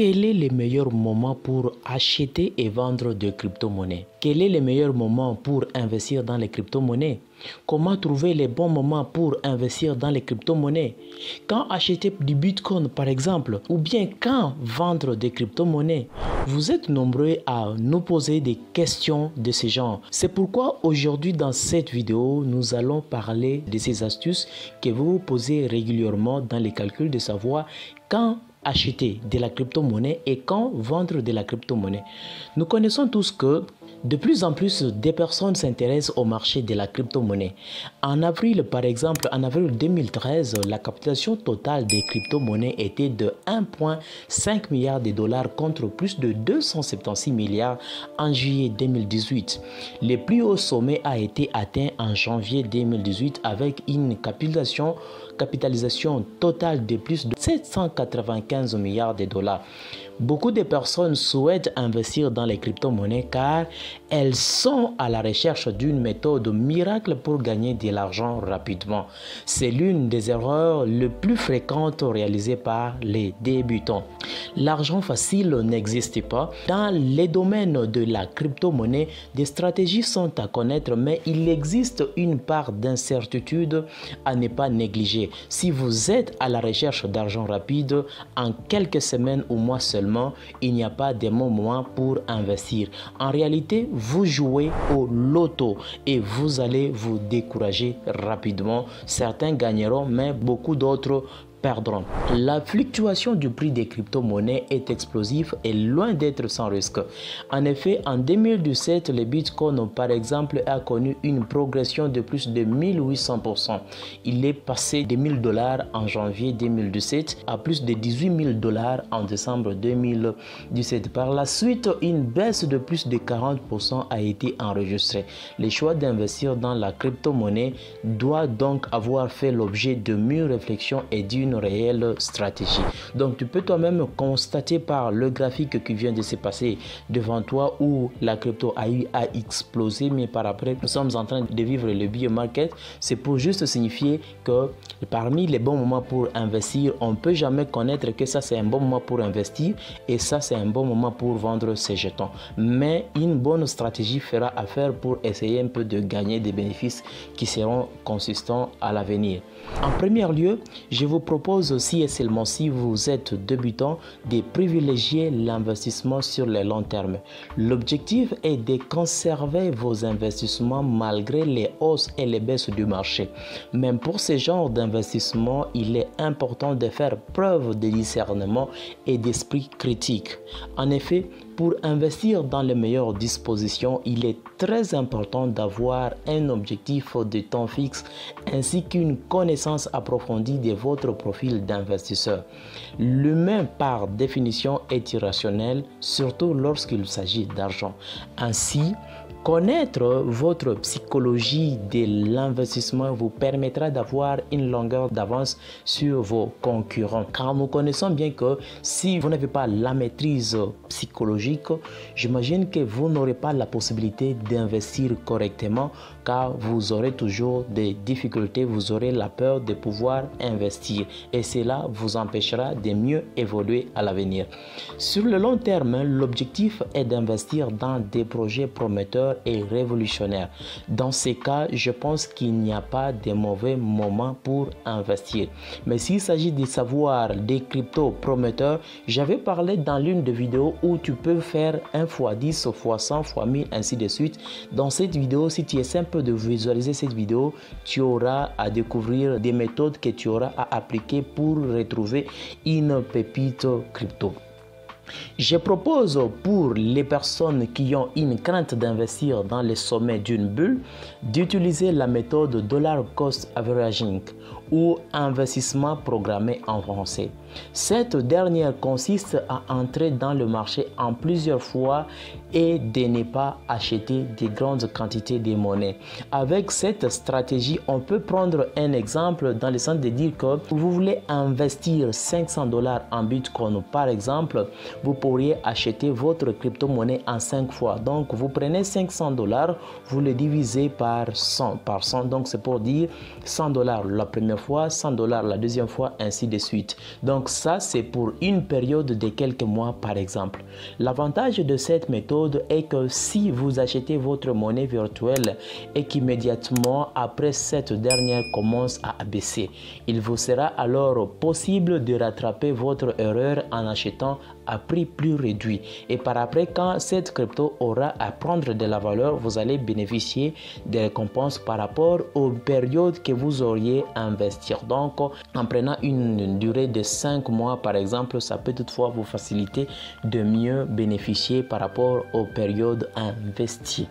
Quel est le meilleur moment pour acheter et vendre de crypto-monnaies? Quel est le meilleur moment pour investir dans les crypto-monnaies? Comment trouver les bons moments pour investir dans les crypto-monnaies? Quand acheter du Bitcoin par exemple, ou bien quand vendre des crypto-monnaies? Vous êtes nombreux à nous poser des questions de ce genre. C'est pourquoi aujourd'hui dans cette vidéo, nous allons parler de ces astuces que vous vous posez régulièrement dans les calculs de savoir quand acheter de la crypto-monnaie et quand vendre de la crypto-monnaie. Nous connaissons tous que de plus en plus des personnes s'intéressent au marché de la crypto-monnaie. En avril, par exemple, en avril 2013, la capitalisation totale des crypto-monnaies était de 1,5 milliard de dollars contre plus de 276 milliards en juillet 2018. Le plus haut sommet a été atteint en janvier 2018 avec une capitalisation totale de plus de 795 milliards de dollars. Beaucoup de personnes souhaitent investir dans les crypto-monnaies car elles sont à la recherche d'une méthode miracle pour gagner de l'argent rapidement. C'est l'une des erreurs les plus fréquentes réalisées par les débutants. L'argent facile n'existe pas. Dans les domaines de la crypto-monnaie, des stratégies sont à connaître, mais il existe une part d'incertitude à ne pas négliger. Si vous êtes à la recherche d'argent rapide, en quelques semaines ou mois seulement, il n'y a pas de bon moment pour investir. En réalité, vous jouez au loto et vous allez vous décourager rapidement. Certains gagneront, mais beaucoup d'autres perdront. La fluctuation du prix des crypto-monnaies est explosive et loin d'être sans risque. En effet, en 2017, le Bitcoin, par exemple, a connu une progression de plus de 1800%. Il est passé de 1000 dollars en janvier 2017 à plus de 18 000 dollars en décembre 2017. Par la suite, une baisse de plus de 40% a été enregistrée. Le choix d'investir dans la crypto-monnaie doit donc avoir fait l'objet de mûres réflexions et d'une réelle stratégie. Donc tu peux toi-même constater par le graphique qui vient de se passer devant toi où la crypto a eu à exploser, mais par après nous sommes en train de vivre le bear market. C'est pour juste signifier que parmi les bons moments pour investir, on ne peut jamais connaître que ça c'est un bon moment pour investir et ça c'est un bon moment pour vendre ses jetons. Mais une bonne stratégie fera affaire pour essayer un peu de gagner des bénéfices qui seront consistants à l'avenir. En premier lieu, je vous propose aussi et seulement si vous êtes débutant de privilégier l'investissement sur le long terme. L'objectif est de conserver vos investissements malgré les hausses et les baisses du marché. Même pour ce genre d'investissement, il est important de faire preuve de discernement et d'esprit critique. En effet, pour investir dans les meilleures dispositions, il est très important d'avoir un objectif de temps fixe ainsi qu'une connaissance approfondie de votre profil d'investisseur. L'humain, par définition, est irrationnel, surtout lorsqu'il s'agit d'argent. Ainsi, connaître votre psychologie de l'investissement vous permettra d'avoir une longueur d'avance sur vos concurrents. Car nous connaissons bien que si vous n'avez pas la maîtrise psychologique, j'imagine que vous n'aurez pas la possibilité d'investir correctement car vous aurez toujours des difficultés, vous aurez la peur de pouvoir investir et cela vous empêchera de mieux évoluer à l'avenir. Sur le long terme, l'objectif est d'investir dans des projets prometteurs et révolutionnaire. Dans ces cas, je pense qu'il n'y a pas de mauvais moment pour investir. Mais s'il s'agit de savoir des cryptos prometteurs, j'avais parlé dans l'une des vidéos où tu peux faire 1 x 10 x 100 x 1000 ainsi de suite. Dans cette vidéo, si tu essaies un peu de visualiser cette vidéo, tu auras à découvrir des méthodes que tu auras à appliquer pour retrouver une pépite crypto. Je propose pour les personnes qui ont une crainte d'investir dans les sommets d'une bulle d'utiliser la méthode Dollar Cost Averaging ou investissement programmé en français. Cette dernière consiste à entrer dans le marché en plusieurs fois et de ne pas acheter de grandes quantités de monnaie. Avec cette stratégie, on peut prendre un exemple dans le sens de dire que vous voulez investir 500 dollars en Bitcoin par exemple, vous pourriez acheter votre crypto-monnaie en 5 fois. Donc vous prenez 500 dollars, vous le divisez par 100, donc c'est pour dire 100 dollars la première fois 100 $, la deuxième fois, ainsi de suite. Donc ça, c'est pour une période de quelques mois par exemple. L'avantage de cette méthode est que si vous achetez votre monnaie virtuelle et qu'immédiatement après cette dernière commence à baisser, il vous sera alors possible de rattraper votre erreur en achetant à prix plus réduit. Et par après, quand cette crypto aura à prendre de la valeur, vous allez bénéficier des récompenses par rapport aux périodes que vous auriez à investir. Donc, en prenant une durée de 5 mois par exemple, ça peut toutefois vous faciliter de mieux bénéficier par rapport aux périodes investies.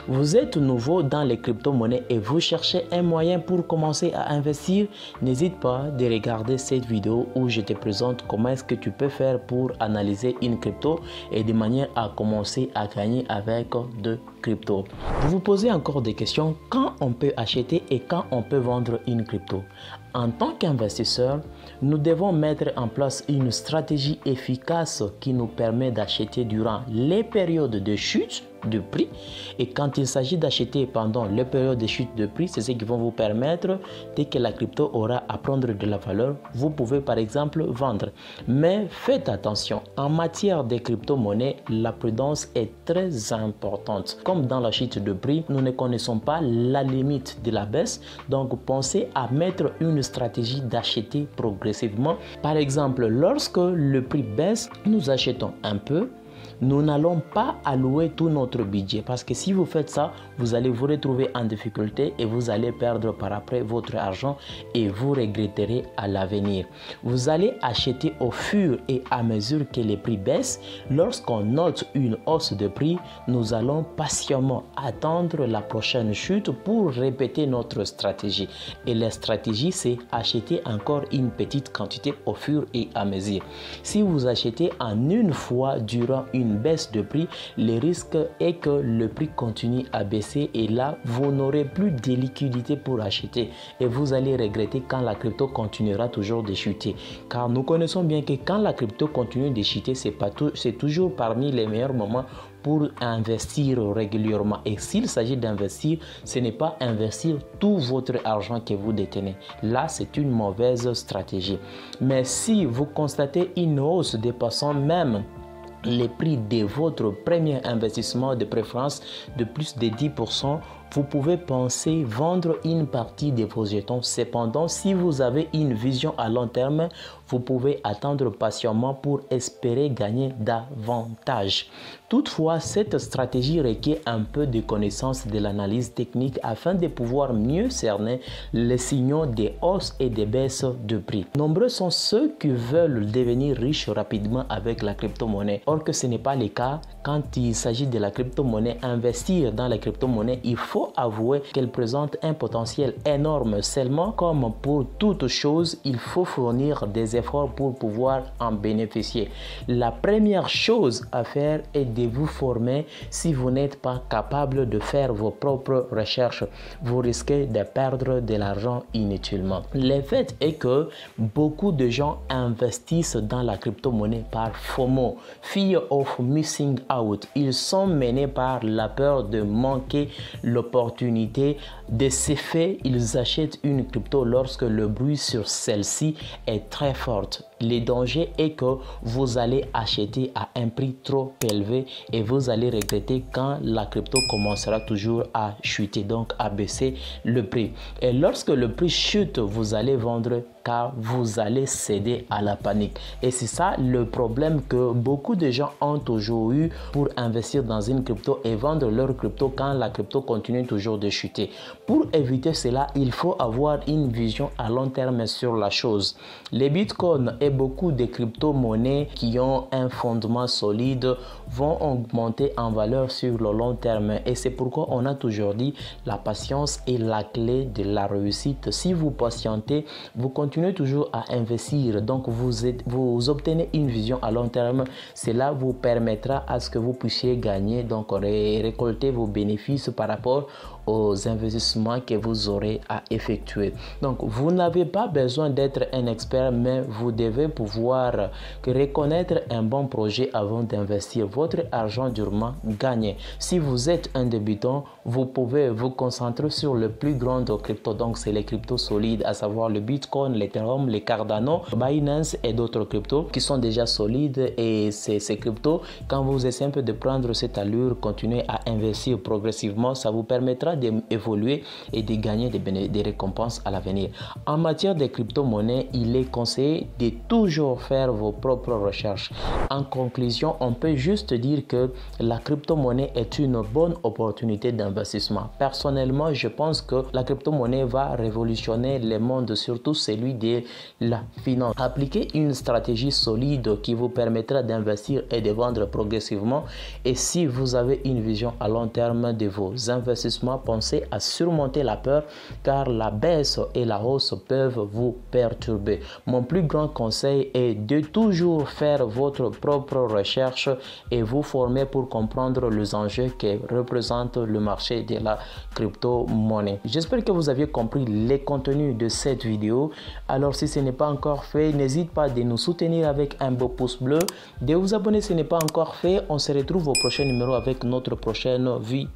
Vous êtes nouveau dans les crypto-monnaies et vous cherchez un moyen pour commencer à investir? N'hésite pas de regarder cette vidéo où je te présente comment est-ce que tu peux faire pour analyser une crypto et de manière à commencer à gagner avec de crypto. Vous vous posez encore des questions: quand on peut acheter et quand on peut vendre une crypto? En tant qu'investisseur, nous devons mettre en place une stratégie efficace qui nous permet d'acheter durant les périodes de chute de prix. Et quand il s'agit d'acheter pendant les périodes de chute de prix, c'est ce qui vont vous permettre, dès que la crypto aura à prendre de la valeur, vous pouvez par exemple vendre. Mais faites attention, en matière de crypto-monnaies, la prudence est très importante. Comme dans la chute de prix, nous ne connaissons pas la limite de la baisse, donc pensez à mettre une stratégie d'acheter progressivement. Par exemple, lorsque le prix baisse, nous achetons un peu. Nous n'allons pas allouer tout notre budget parce que si vous faites ça, vous allez vous retrouver en difficulté et vous allez perdre par après votre argent et vous regretterez à l'avenir. Vous allez acheter au fur et à mesure que les prix baissent. Lorsqu'on note une hausse de prix, nous allons patiemment attendre la prochaine chute pour répéter notre stratégie. Et la stratégie, c'est acheter encore une petite quantité au fur et à mesure. Si vous achetez en une fois durant une baisse de prix, le risque est que le prix continue à baisser et là, vous n'aurez plus de liquidité pour acheter et vous allez regretter quand la crypto continuera toujours de chuter. Car nous connaissons bien que quand la crypto continue de chuter, c'est toujours parmi les meilleurs moments pour investir régulièrement. Et s'il s'agit d'investir, ce n'est pas investir tout votre argent que vous détenez. Là, c'est une mauvaise stratégie. Mais si vous constatez une hausse dépassant même les prix de votre premier investissement de préférence de plus de 10%, vous pouvez penser vendre une partie de vos jetons. Cependant, si vous avez une vision à long terme, vous pouvez attendre patiemment pour espérer gagner davantage. Toutefois, cette stratégie requiert un peu de connaissance de l'analyse technique afin de pouvoir mieux cerner les signaux des hausses et des baisses de prix. Nombreux sont ceux qui veulent devenir riches rapidement avec la crypto-monnaie. Or que ce n'est pas le cas quand il s'agit de la crypto-monnaie. Investir dans la crypto-monnaie, il faut avouer qu'elle présente un potentiel énorme. Seulement, comme pour toute chose, il faut fournir des efforts pour pouvoir en bénéficier. La première chose à faire est de vous former. Si vous n'êtes pas capable de faire vos propres recherches, vous risquez de perdre de l'argent inutilement. Le fait est que beaucoup de gens investissent dans la crypto-monnaie par FOMO, Fear of Missing Out. Ils sont menés par la peur de manquer l'opportunité. De ce fait, ils achètent une crypto lorsque le bruit sur celle-ci est très fort. Le danger est que vous allez acheter à un prix trop élevé et vous allez regretter quand la crypto commencera toujours à chuter, donc à baisser le prix. Et lorsque le prix chute, vous allez vendre car vous allez céder à la panique. Et c'est ça le problème que beaucoup de gens ont toujours eu pour investir dans une crypto et vendre leur crypto quand la crypto continue toujours de chuter. Pour éviter cela, il faut avoir une vision à long terme sur la chose. Les bitcoins et beaucoup de crypto-monnaies qui ont un fondement solide vont augmenter en valeur sur le long terme. Et c'est pourquoi on a toujours dit la patience est la clé de la réussite. Si vous patientez, vous continuez toujours à investir. Donc vous obtenez une vision à long terme. Cela vous permettra à ce que vous puissiez gagner, donc récolter vos bénéfices par rapport aux investissements que vous aurez à effectuer. Donc, vous n'avez pas besoin d'être un expert, mais vous devez pouvoir reconnaître un bon projet avant d'investir votre argent durement gagné. Si vous êtes un débutant, vous pouvez vous concentrer sur le plus grand de crypto. Donc, c'est les cryptos solides, à savoir le Bitcoin, l'Ethereum, les Cardano, Binance et d'autres cryptos qui sont déjà solides. Et ces cryptos, quand vous essayez un peu de prendre cette allure, continuez à investir progressivement, ça vous permettra d'évoluer et de gagner des récompenses à l'avenir. En matière de crypto-monnaies, il est conseillé de toujours faire vos propres recherches. En conclusion, on peut juste dire que la crypto-monnaie est une bonne opportunité d'investissement. Personnellement, je pense que la crypto-monnaie va révolutionner le monde, surtout celui de la finance. Appliquez une stratégie solide qui vous permettra d'investir et de vendre progressivement. Et si vous avez une vision à long terme de vos investissements, pensez à surmonter la peur, car la baisse et la hausse peuvent vous perturber. Mon plus grand conseil est de toujours faire votre propre recherche et vous former pour comprendre les enjeux que représente le marché de la crypto-monnaie. J'espère que vous aviez compris les contenus de cette vidéo. Alors si ce n'est pas encore fait, n'hésite pas de nous soutenir avec un beau pouce bleu, de vous abonner si ce n'est pas encore fait. On se retrouve au prochain numéro avec notre prochaine vidéo.